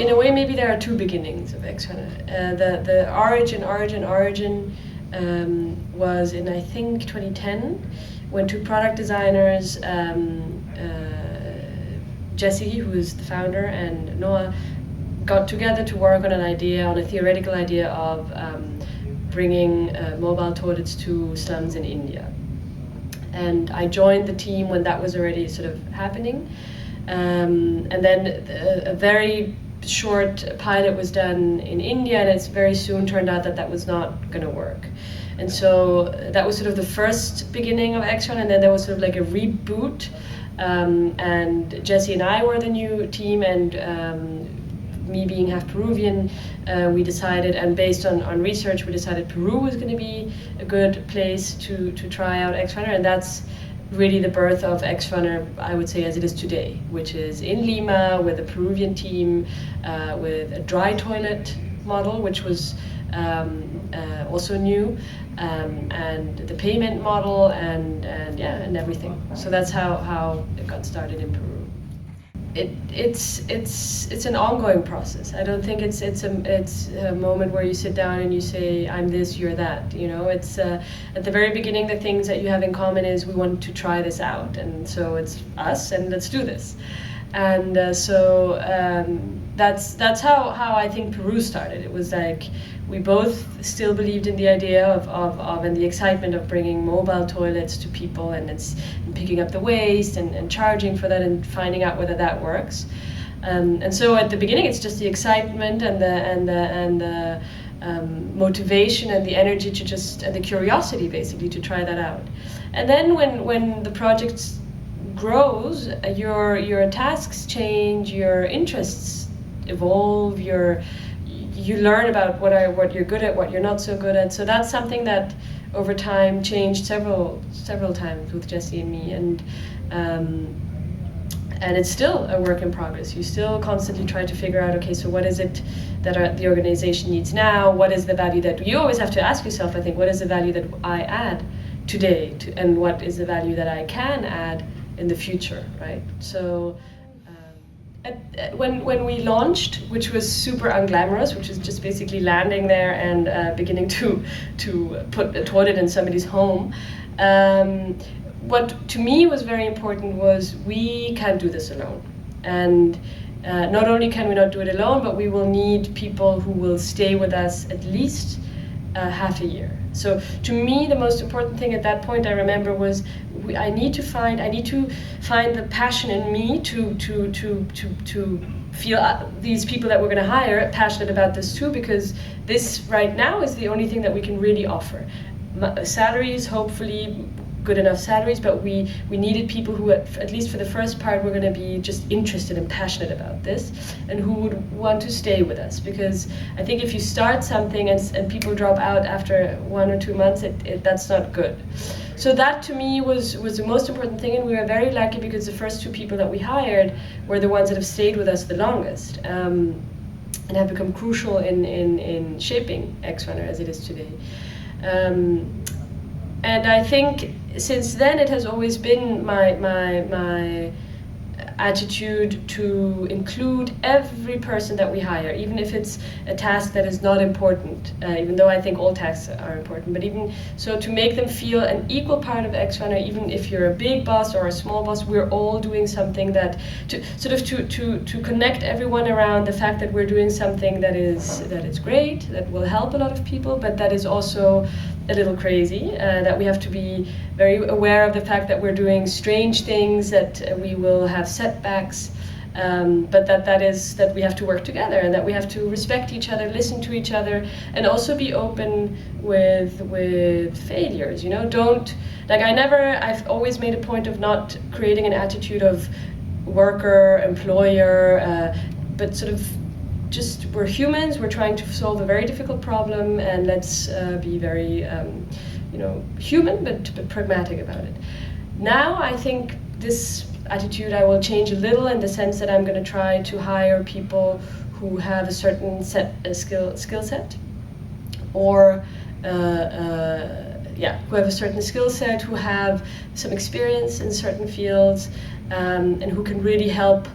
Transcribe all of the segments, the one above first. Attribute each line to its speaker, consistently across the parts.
Speaker 1: in a way, maybe there are two beginnings of X-HANA. The origin was in, I think, 2010, when two product designers, Jesse, who is the founder, and Noah, got together to work on a theoretical idea of bringing mobile toilets to slums in India. And I joined the team when that was already sort of happening. And then a very short pilot was done in India, and it's very soon turned out that that was not going to work. And so that was sort of the first beginning of X-HANA, and then there was sort of like a reboot. And Jesse and I were the new team, and me being half Peruvian, we decided, and based on research, we decided Peru was going to be a good place to try out X-HANA, and that's really the birth of X-HANA, I would say, as it is today, which is in Lima with a Peruvian team, with a dry toilet model, which was also new, and the payment model, and everything. So that's how it got started in Peru. It's an ongoing process. I don't think it's a moment where you sit down and you say, I'm this, you're that. You know, it's at the very beginning, the things that you have in common is we want to try this out, and so it's us, and let's do this. And that's how I think Peru started. It was like we both still believed in the idea of and the excitement of bringing mobile toilets to people, and picking up the waste and charging for that and finding out whether that works. And so at the beginning, it's just the excitement and the motivation and the energy to and the curiosity basically to try that out. And then when the project grows, your tasks change, your interests evolve, you learn about what you're good at, what you're not so good at. So that's something that over time changed several times with Jesse and me, and it's still a work in progress. You still constantly try to figure out, okay, so what is it that the organization needs now? What is the value that you always have to ask yourself, I think, what is the value that I add today, and what is the value that I can add in the future, right? So when we launched, which was super unglamorous, which is just basically landing there and beginning to put a toilet in somebody's home, what to me was very important was we can't do this alone. And not only can we not do it alone, but we will need people who will stay with us at least half a year. So to me, the most important thing at that point, I remember, was I need to find the passion in me to feel these people that we're going to hire passionate about this too, because this right now is the only thing that we can really offer. Salaries, hopefully good enough salaries, but we needed people who, at least for the first part, were going to be just interested and passionate about this, and who would want to stay with us. Because I think if you start something and people drop out after 1 or 2 months, that's not good. So that to me was the most important thing, and we were very lucky because the first 2 people that we hired were the ones that have stayed with us the longest, and have become crucial in shaping X-HANA as it is today. And I think since then it has always been my attitude to include every person that we hire, even if it's a task that is not important, even though I think all tasks are important, but even so, to make them feel an equal part of X-HANA, even if you're a big boss or a small boss, we're all doing something that to connect everyone around the fact that we're doing something that is great, that will help a lot of people, but that is also a little crazy, that we have to be very aware of the fact that we're doing strange things, that we will have setbacks, but that we have to work together, and that we have to respect each other, listen to each other, and also be open with failures. You know, I've always made a point of not creating an attitude of worker, employer, but sort of just, we're humans, we're trying to solve a very difficult problem, and let's be very human, but pragmatic about it. Now I think this attitude I will change a little, in the sense that I'm going to try to hire people who have a certain skill set, or who have a certain skill set, who have some experience in certain fields, and who can really help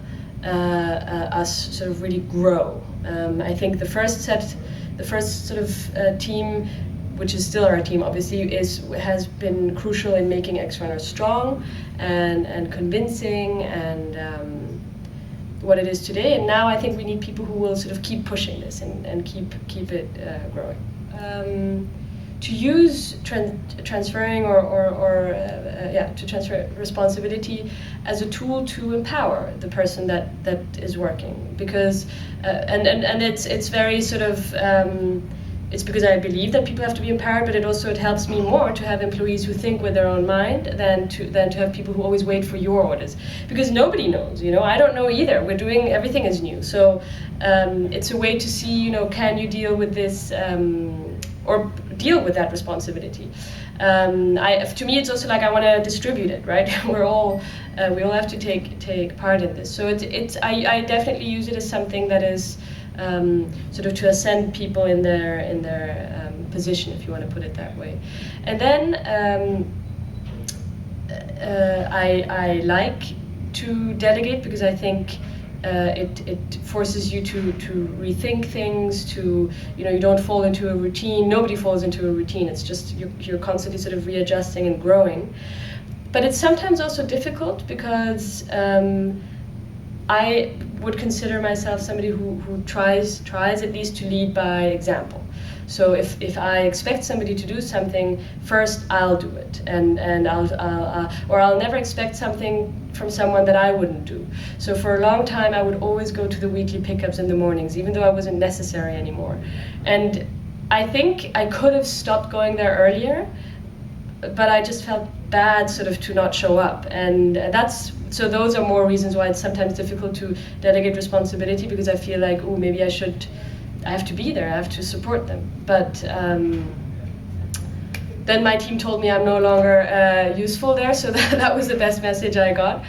Speaker 1: us sort of really grow. I think the first sort of team, which is still our team obviously, has been crucial in making X-Runner strong and convincing and what it is today. And now I think we need people who will sort of keep pushing this and keep it growing. To use transferring to transfer responsibility as a tool to empower the person that is working, because and it's very sort of it's because I believe that people have to be empowered, but it helps me more to have employees who think with their own mind than to have people who always wait for your orders, because nobody knows. I don't know either. Everything is new, so it's a way to see, can you deal with this or deal with that responsibility. To me, it's also like I want to distribute it, right? we all have to take part in this. So I definitely use it as something that is sort of to ascend people in their position, if you want to put it that way. And then I like to delegate, because I think it forces you to rethink things, you don't fall into a routine. Nobody falls into a routine. It's just you're constantly sort of readjusting and growing. But it's sometimes also difficult, because I would consider myself somebody who tries at least to lead by example. So if I expect somebody to do something, first I'll do it, and I'll never expect something from someone that I wouldn't do. So for a long time I would always go to the weekly pickups in the mornings, even though I wasn't necessary anymore. And I think I could have stopped going there earlier, but I just felt bad sort of to not show up. And so those are more reasons why it's sometimes difficult to delegate responsibility, because I feel like, oh, maybe I have to be there, I have to support them. But then my team told me I'm no longer useful there, so that was the best message I got.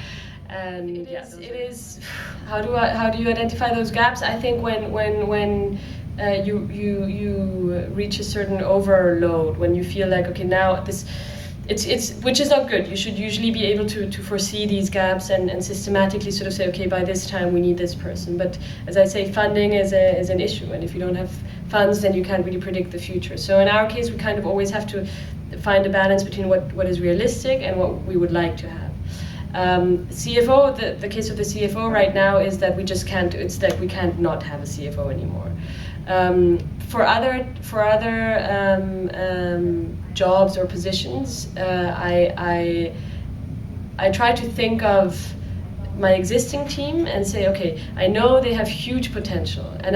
Speaker 1: And it is how do you identify those gaps? I think when you reach a certain overload, when you feel like, okay, now it's which is not good. You should usually be able to foresee these gaps and systematically sort of say, okay, by this time we need this person. But as I say, funding is an issue, and if you don't have funds, then you can't really predict the future. So in our case, we kind of always have to find a balance between what is realistic and what we would like to have. CFO, the case of the CFO right now is that we just can't. It's that we can't not have a CFO anymore. For other jobs or positions, I try to think of my existing team and say, okay, I know they have huge potential, and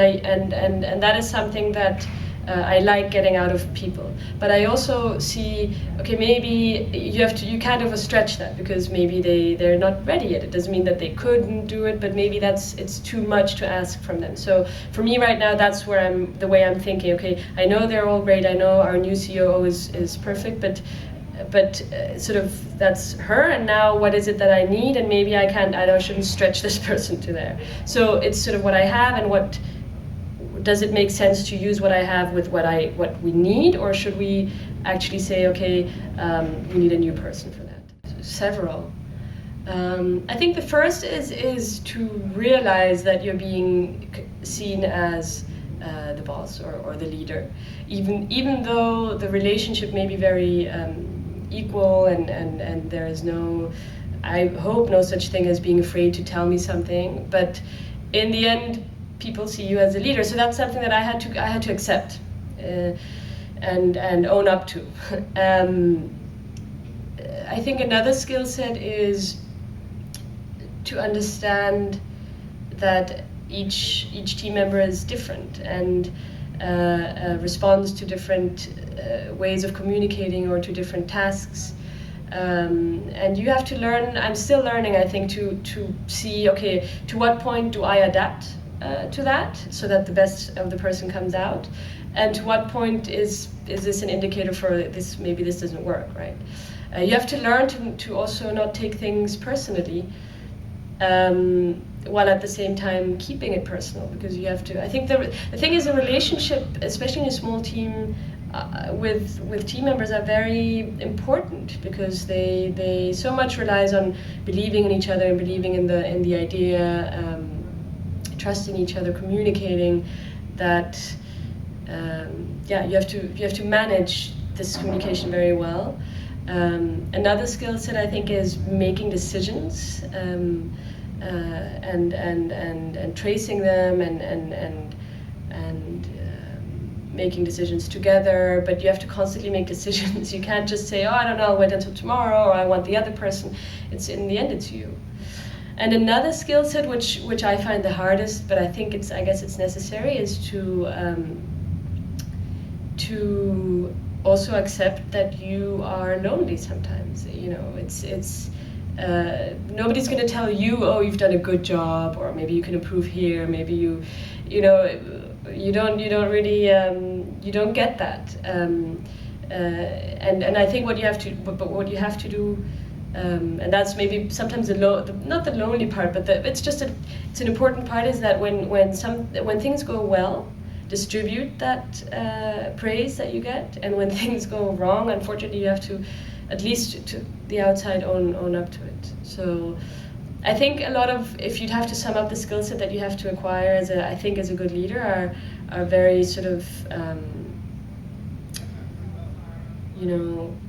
Speaker 1: that is something that I like getting out of people. But I also see, okay, maybe you kind of stretch that, because maybe they're not ready yet. It doesn't mean that they couldn't do it, but maybe it's too much to ask from them. So for me right now, that's where the way I'm thinking. Okay, I know they're all great. I know our new COO is perfect, but sort of that's her, and now what is it that I need? And maybe I shouldn't stretch this person to there. So it's sort of what I have, and what does it make sense to use what I have with what we need, or should we actually say, okay, we need a new person for that? Several. I think the first is to realize that you're being seen as the boss or the leader, even though the relationship may be very equal, and there is no, I hope, no such thing as being afraid to tell me something. But in the end, people see you as a leader, so that's something that I had to accept and own up to. I think another skill set is to understand that each team member is different and responds to different ways of communicating or to different tasks. And you have to learn. I'm still learning, I think, to see, okay, to what point do I adapt to that, so that the best of the person comes out, and to what point is this an indicator for this? Maybe this doesn't work, right? You have to learn to also not take things personally, while at the same time keeping it personal, because you have to. I think the thing is, a relationship, especially in a small team, with team members are very important, because they so much relies on believing in each other and believing in the idea, trusting each other, communicating, that yeah, you have to manage this communication very well. Another skill set, I think, is making decisions, and tracing them, and making decisions together. But you have to constantly make decisions. You can't just say, oh, I don't know, I'll wait until tomorrow, or I want the other person. It's, in the end, it's you. And another skill set, which I find the hardest, but I guess it's necessary, is to also accept that you are lonely sometimes. You know, it's nobody's going to tell you, oh, you've done a good job, or maybe you can improve here, maybe you don't really you don't get that. And I think what you have to do. And that's maybe sometimes not the lonely part, but it's an important part, is that when things go well, distribute that praise that you get, and when things go wrong, unfortunately, you have to, at least to the outside, own up to it. So I think a lot of, if you'd have to sum up the skill set that you have to acquire as a good leader, are very sort of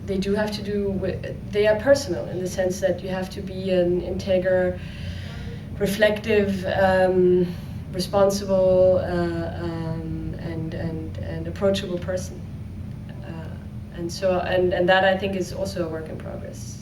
Speaker 1: they do have to do with, they are personal, in the sense that you have to be an integer, reflective, responsible, and approachable person. And that, I think, is also a work in progress.